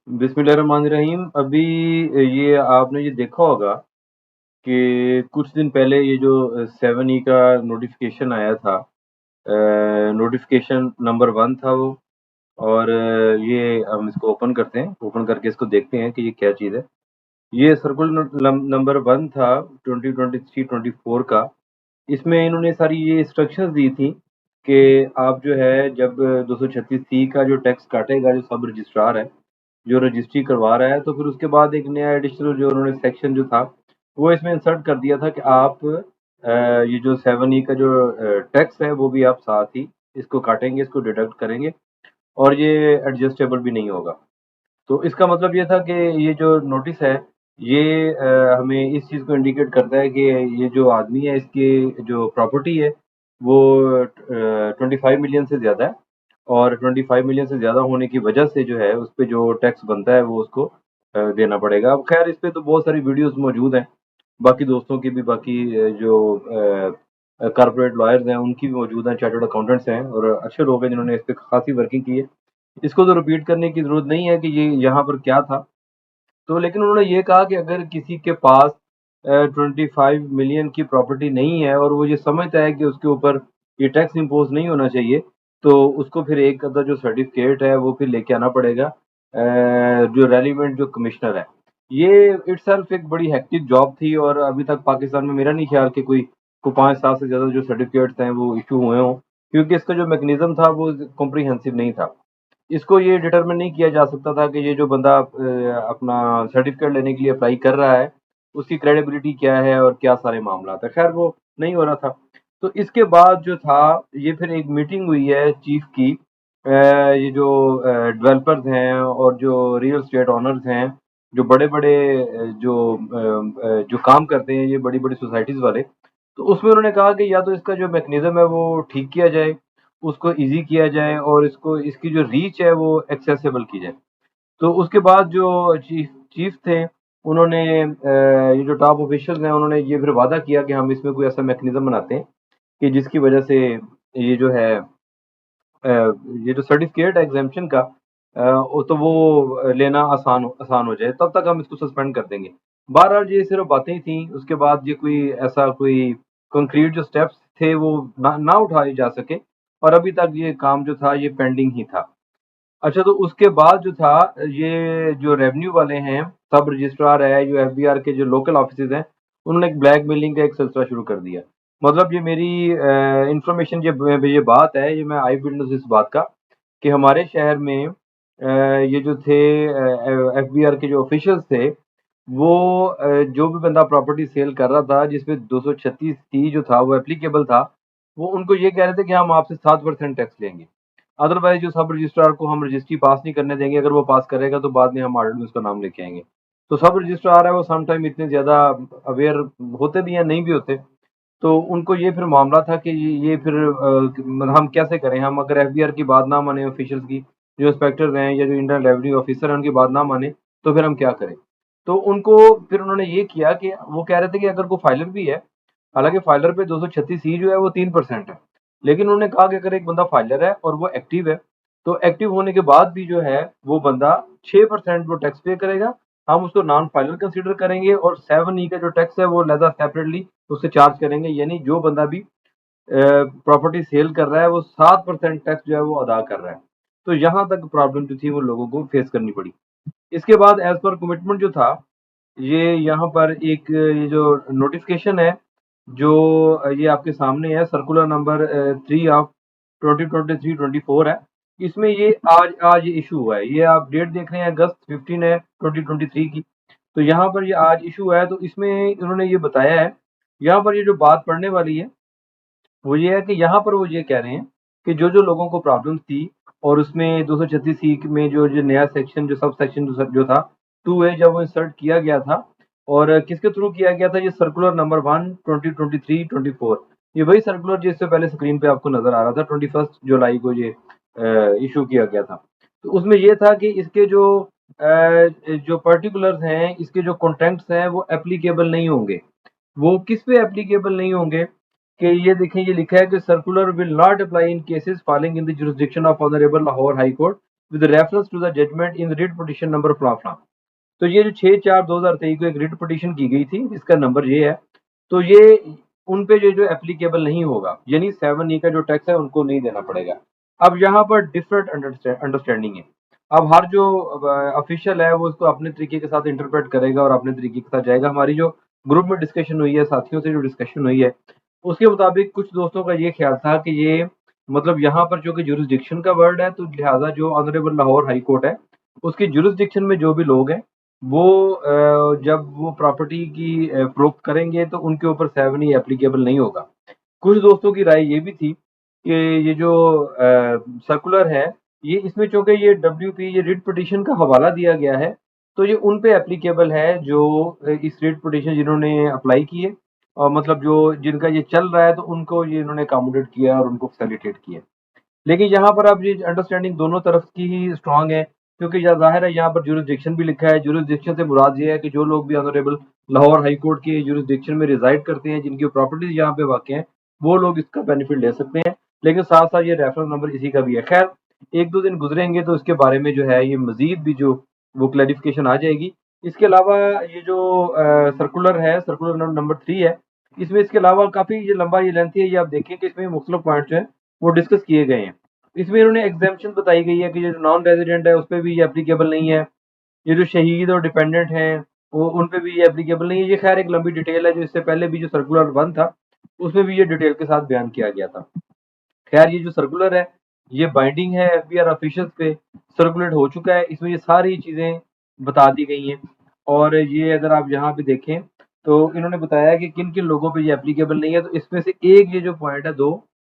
बिस्मिल्लाहिर्रहमानिर्रहीम। अभी ये आपने ये देखा होगा कि कुछ दिन पहले ये जो 7E का नोटिफिकेशन आया था, नोटिफिकेशन नंबर 1 था वो। और ये हम इसको ओपन करते हैं, ओपन करके इसको देखते हैं कि ये क्या चीज़ है। ये सर्कुलर नंबर 1 था 2023-24 का। इसमें इन्होंने सारी ये इंस्ट्रक्शंस दी थी कि आप जो है जब 236C का जो टैक्स काटेगा जो सब रजिस्ट्रार है, जो रजिस्ट्री करवा रहा है, तो फिर उसके बाद एक नया एडिशनल जो उन्होंने सेक्शन जो था, वो इसमें इंसर्ट कर दिया था कि आप ये जो 7E का जो टैक्स है, वो भी आप साथ ही इसको काटेंगे, इसको डिडक्ट करेंगे और ये एडजस्टेबल भी नहीं होगा। तो इसका मतलब ये था कि ये जो नोटिस है, ये हमें इस चीज़ को इंडिकेट करता है कि ये जो आदमी है, इसकी जो प्रॉपर्टी है, वो 25 मिलियन से ज़्यादा है और 25 मिलियन से ज़्यादा होने की वजह से जो है, उस पे जो टैक्स बनता है, वो उसको देना पड़ेगा। अब खैर इस पे तो बहुत सारी वीडियोज़ मौजूद हैं, बाकी दोस्तों की भी, बाकी जो कॉर्पोरेट लॉयर्स हैं, उनकी भी मौजूद हैं, चार्टर्ड अकाउंटेंट्स हैं और अच्छे लोग हैं जिन्होंने इस पे खासी वर्किंग की है। इसको तो रिपीट करने की ज़रूरत नहीं है कि ये यहाँ पर क्या था। तो लेकिन उन्होंने ये कहा कि अगर किसी के पास 25 मिलियन की प्रॉपर्टी नहीं है और वो ये समझता है कि उसके ऊपर ये टैक्स इम्पोज़ नहीं होना चाहिए, तो उसको फिर एक अदर जो सर्टिफ़िकेट है, वो फिर लेके आना पड़ेगा जो रेलेवेंट जो कमिश्नर है। ये इटसेल्फ एक बड़ी हेक्टिक जॉब थी और अभी तक पाकिस्तान में मेरा नहीं ख़्याल कि को 5 साल से ज़्यादा जो सर्टिफ़िकेट्स हैं, वो इश्यू हुए हों, क्योंकि इसका जो मैकेनिज़्म था, वो कॉम्प्रिहेंसिव नहीं था। इसको ये डिटरमिन नहीं किया जा सकता था कि ये जो बंदा अपना सर्टिफ़िकेट लेने के लिए अप्लाई कर रहा है, उसकी क्रेडिबिलिटी क्या है और क्या सारे मामलात हैं। ख़ैर वो नहीं हो रहा था। तो इसके बाद जो था, ये फिर एक मीटिंग हुई है चीफ़ की। ये जो डेवलपर्स हैं और जो रियल एस्टेट ओनर्स हैं, जो बड़े-बड़े जो काम करते हैं, ये बड़ी-बड़ी सोसाइटीज़ वाले, तो उसमें उन्होंने कहा कि या तो इसका जो मैकेनिज़्म है, वो ठीक किया जाए, उसको ईज़ी किया जाए और इसको इसकी जो रीच है वो एक्सेसिबल की जाए। तो उसके बाद जो चीफ थे, उन्होंने ये जो टॉप ऑफिशियल्स हैं, उन्होंने ये फिर वादा किया कि हम इसमें कोई ऐसा मैकेनिज़्म बनाते हैं कि जिसकी वजह से ये जो है ये जो सर्टिफ़िकेट है एग्ज़ेम्पशन का, वो तो वो लेना आसान हो जाए, तब तक हम इसको सस्पेंड कर देंगे। बहरहाल ये सिर्फ़ बातें ही थी, उसके बाद ये कोई कंक्रीट जो स्टेप्स थे वो ना ना उठाए जा सके और अभी तक ये काम जो था ये पेंडिंग ही था। अच्छा, तो उसके बाद जो था, ये जो रेवेन्यू वाले हैं, सब रजिस्ट्रार है, जो एफबीआर के जो लोकल ऑफिसेज़ हैं, उन्होंने एक ब्लैकमेलिंग का एक सिलसिला शुरू कर दिया। मतलब ये मेरी इन्फॉर्मेशन, ये बात है, ये मैं आई विटनेस इस बात का कि हमारे शहर में ये जो थे एफबीआर के जो ऑफिशियल्स थे, वो जो भी बंदा प्रॉपर्टी सेल कर रहा था, जिसपे 236 जो था वो एप्लीकेबल था, वो उनको ये कह रहे थे कि हम आपसे 7% टैक्स लेंगे। अदरवाइज़ जो सब रजिस्ट्रार को हम रजिस्ट्री पास नहीं करने देंगे, अगर वो पास करेगा तो बाद में हम ऑडिट में उसका नाम लेके आएँगे। तो सब रजिस्ट्रार है वो सम टाइम इतने ज़्यादा अवेयर होते भी हैं, नहीं भी होते। तो उनको ये फिर मामला था कि ये फिर मतलब हम कैसे करें? हम अगर एफबीआर की बात ना माने ऑफिशियल्स की, जो इंस्पेक्टर्स हैं या जो इंटरनल रेवेन्यू ऑफिसर हैं, उनकी बात ना माने, तो फिर हम क्या करें? तो उनको फिर उन्होंने ये किया कि वो कह रहे थे कि अगर कोई फाइलर भी है, हालाँकि फाइलर पे 236 जो है वो 3% है। लेकिन उन्होंने कहा कि अगर एक बंदा फाइलर है और वो एक्टिव है, तो एक्टिव होने के बाद भी जो है वो बंदा 6% वो टैक्स पे करेगा। हम उसको नॉन फाइलर कंसीडर करेंगे और 7E का जो टैक्स है वो लहज़ा सेपरेटली उससे चार्ज करेंगे। यानी जो बंदा भी प्रॉपर्टी सेल कर रहा है, वो 7% टैक्स जो है वो अदा कर रहा है। तो यहाँ तक प्रॉब्लम जो थी वो लोगों को फेस करनी पड़ी। इसके बाद एज़ पर कमिटमेंट जो था, ये यहाँ पर एक ये जो नोटिफ़िकेशन है, जो ये आपके सामने है, सर्कुलर नंबर 3 ऑफ 2023-24 है। इसमें ये आज आज इश्यू हुआ है। ये आप डेट देख रहे हैं, अगस्त 15 है 2023 की। तो यहाँ पर ये आज इश्यू हुआ है, तो इसमें इन्होंने ये बताया है, यहाँ पर ये जो बात पढ़ने वाली है, वो ये है कि यहाँ पर वो ये कह रहे हैं कि जो-जो लोगों को प्रॉब्लम्स थी और उसमें 236 सी में जो नया सेक्शन, जो सब सेक्शन जो था 2A, जब वो इंसर्ट किया गया था और किसके थ्रू किया गया था, ये सर्कुलर नंबर 1 2023-24। ये वही सर्कुलर जिससे पहले स्क्रीन पे आपको नज़र आ रहा था, 21 जुलाई को ये इश्यू किया गया था। तो उसमें ये था कि इसके जो पर्टिकुलर्स हैं, इसके जो कंटेंट्स हैं, वो एप्लीकेबल नहीं होंगे। वो किस पे एप्लीकेबल नहीं होंगे कि ये देखें, ये लिखा है कि circular will not apply in cases falling in the jurisdiction of honourable Lahore high court with reference to the judgement in writ petition number फलां। तो ये जो 6/4/2023 को एक रिट पिटीशन की गई थी, इसका नंबर ये है, तो ये उन पे जो एप्लीकेबल नहीं होगा, यानी 7E का जो टैक्स है उनको नहीं देना पड़ेगा। अब यहाँ पर डिफरेंट अंडरस्टैंडिंग है। अब हर जो ऑफिशियल है वो उसको अपने तरीके के साथ इंटरप्रेट करेगा और अपने तरीके के साथ जाएगा। हमारी जो ग्रुप में डिस्कशन हुई है, साथियों से जो डिस्कशन हुई है, उसके मुताबिक कुछ दोस्तों का ये ख्याल था कि ये मतलब यहाँ पर जो कि जुरिसडिक्शन का वर्ड है, तो लिहाजा जो ऑनरेबल लाहौर हाई कोर्ट है, उसकी जुरिसडिक्शन में जो भी लोग हैं वो जब वो प्रॉपर्टी की फ़रोख्त करेंगे तो उनके ऊपर 7E एप्लीकेबल नहीं होगा। कुछ दोस्तों की राय ये भी थी कि ये जो सर्कुलर है, ये इसमें चूँकि ये WP ये रिट पिटीशन का हवाला दिया गया है, तो ये उन पे एप्लीकेबल है जो इस रिट पिटीशन जिन्होंने अप्लाई की है और मतलब जो जिनका ये चल रहा है, तो उनको ये इन्होंने अकोमोडेट किया और उनको फैसिलिटेट किया। लेकिन यहाँ पर अब ये अंडरस्टैंडिंग दोनों तरफ की ही स्ट्रांग है, क्योंकि ज़ाहिर है यहाँ पर जुरिसडिक्शन भी लिखा है। जुरिसडिक्शन से मुराद ये है कि जो लोग भी ऑनरेबल लाहौर हाई कोर्ट के जुरिसडिक्शन में रिजाइड करते हैं, जिनकी प्रॉपर्टीज यहाँ पे वाक़ हैं, वो लोग इसका बेनिफिट ले सकते हैं। लेकिन साथ साथ ये रेफरेंस नंबर इसी का भी है। खैर, 1-2 दिन गुजरेंगे तो इसके बारे में जो है ये मजीद भी जो वो क्लैरिफिकेशन आ जाएगी। इसके अलावा ये जो सर्कुलर है, सर्कुलर नंबर 3 है, इसमें इसके अलावा काफ़ी ये लंबा ये लेंथी है, ये आप देखें कि इसमें मुख्तलिफ पॉइंट जो हैं वो डिस्कस किए गए हैं। इसमें इन्होंने एग्जेम्पशन बताई गई है कि जो नॉन रेजिडेंट है उस पर भी ये एप्लीकेबल नहीं है। ये जो शहीद और डिपेंडेंट हैं वो उन पे भी ये एप्लीकेबल नहीं है। ये खैर एक लंबी डिटेल है जो इससे पहले भी जो सर्कुलर 1 था उसमें भी ये डिटेल के साथ बयान किया गया था। खैर, ये जो सर्कुलर है ये बाइंडिंग है FBR ऑफिशियल्स पे, सर्कुलेट हो चुका है। इसमें ये सारी चीज़ें बता दी गई हैं और ये अगर आप यहाँ पे देखें तो इन्होंने बताया कि किन किन लोगों पे ये एप्लीकेबल नहीं है। तो इसमें से एक ये जो पॉइंट है 2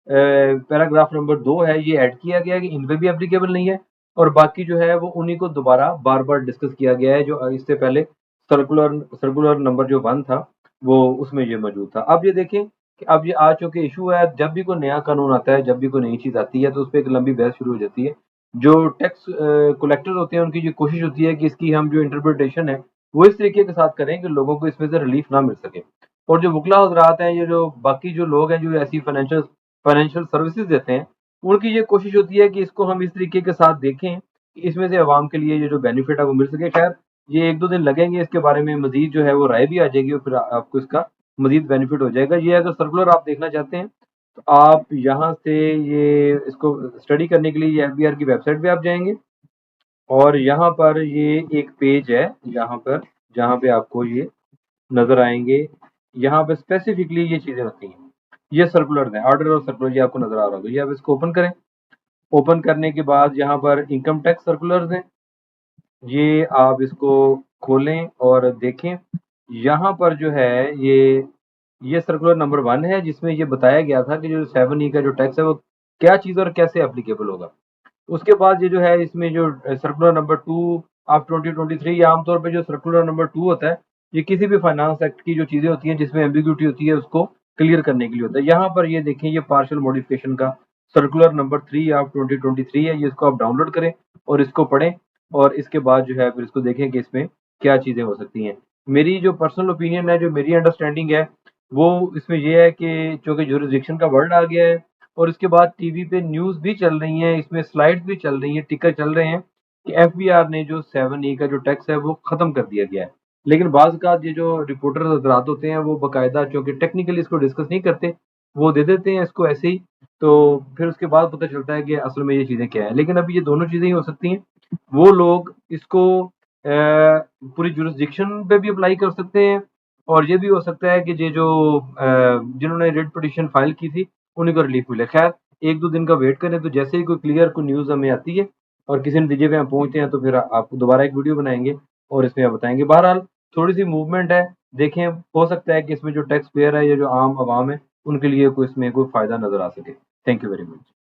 पैराग्राफ नंबर 2 है, ये ऐड किया गया है कि इन पे भी एप्लीकेबल नहीं है और बाकी जो है वो उन्हीं को दोबारा बार-बार डिस्कस किया गया है जो इससे पहले सर्कुलर नंबर जो 1 था वो उसमें ये मौजूद था। अब ये देखें कि अब ये आ चुके इशू है, जब भी कोई नया कानून आता है, जब भी कोई नई चीज़ आती है तो उस पे एक लंबी बहस शुरू हो जाती है। जो टैक्स कलेक्टर होते हैं उनकी ये कोशिश होती है कि इसकी हम जो इंटरप्रिटेशन है वो इस तरीके के साथ करें कि लोगों को इसमें से रिलीफ ना मिल सके। और जो वकला हज़रात हैं, ये जो बाकी जो लोग हैं जो ऐसी फाइनेंशियल सर्विसेज़ देते हैं, उनकी ये कोशिश होती है कि इसको हम इस तरीके के साथ देखें कि इसमें से अवाम के लिए ये जो बेनिफिट है वो मिल सके। खैर, ये 1-2 दिन लगेंगे, इसके बारे में मज़ीद जो है वो राय भी आ जाएगी और फिर आपको इसका मज़ीद बेनिफिट हो जाएगा। ये अगर सर्कुलर आप देखना चाहते हैं तो आप यहाँ से ये इसको स्टडी करने के लिए ये FBR की वेबसाइट पे आप जाएँगे और यहाँ पर ये एक पेज है, यहाँ पर जहाँ पे आपको ये नज़र आएँगे, यहाँ पे स्पेसिफिकली ये चीज़ें होती हैं। ये सर्कुलर्स हैं, ऑर्डर और सर्कुलर ये आपको नज़र आ रहा होगा। ये आप इसको ओपन करें, ओपन करने के बाद यहाँ पर इनकम टैक्स सर्कुलर्स हैं, ये आप इसको खोलें और देखें। यहाँ पर जो है ये सर्कुलर नंबर 1 है जिसमें ये बताया गया था कि जो 7E का जो टैक्स है वो क्या चीज़ और कैसे एप्लीकेबल होगा। उसके बाद ये जो है इसमें जो सर्कुलर नंबर 2 ऑफ 2023, ये आमतौर पे जो सर्कुलर नंबर 2 होता है, ये किसी भी फाइनेंस एक्ट की जो चीज़ें होती हैं जिसमें एम्बिग्यूटी होती है उसको क्लियर करने के लिए होता है। यहाँ पर ये देखें, ये पार्शियल मॉडिफिकेशन का सर्कुलर नंबर 3 ऑफ 2023 है, ये इसको आप डाउनलोड करें और इसको पढ़ें और इसके बाद जो है फिर इसको देखें कि इसमें क्या चीज़ें हो सकती हैं। मेरी जो पर्सनल ओपिनियन है, जो मेरी अंडरस्टैंडिंग है, वो इसमें ये है कि चूँकि जुरिसडिक्शन का वर्ड आ गया है और इसके बाद टीवी पे न्यूज़ भी चल रही हैं, इसमें स्लाइड्स भी चल रही हैं, टिकर चल रहे हैं कि FBR ने जो 7E का जो टैक्स है वो ख़त्म कर दिया गया है। लेकिन बाज़ औक़ात ये जो रिपोर्टर हज़रात होते हैं वो बाकायदा चूँकि टेक्निकली इसको डिस्कस नहीं करते, वो दे देते हैं इसको ऐसे ही, तो फिर उसके बाद पता चलता है कि असल में ये चीज़ें क्या हैं। लेकिन अभी ये दोनों चीज़ें ही हो सकती हैं। वो लोग इसको पूरी जुरिसडिक्शन पे भी अप्लाई कर सकते हैं और ये भी हो सकता है कि ये जो जिन्होंने रिट पिटीशन फाइल की थी उन्हीं को रिलीफ मिले। खैर, 1-2 दिन का वेट करें, तो जैसे ही कोई क्लियर कोई न्यूज़ हमें आती है और किसी नतीजे पे हम पहुँचते हैं तो फिर आपको दोबारा एक वीडियो बनाएँगे और इसमें आप बताएँगे। बहरहाल थोड़ी-सी मूवमेंट है, देखें हो सकता है कि इसमें जो टैक्स पेयर है या जो आम आवाम है उनके लिए कोई इसमें कोई फ़ायदा नज़र आ सके। Thank you very much.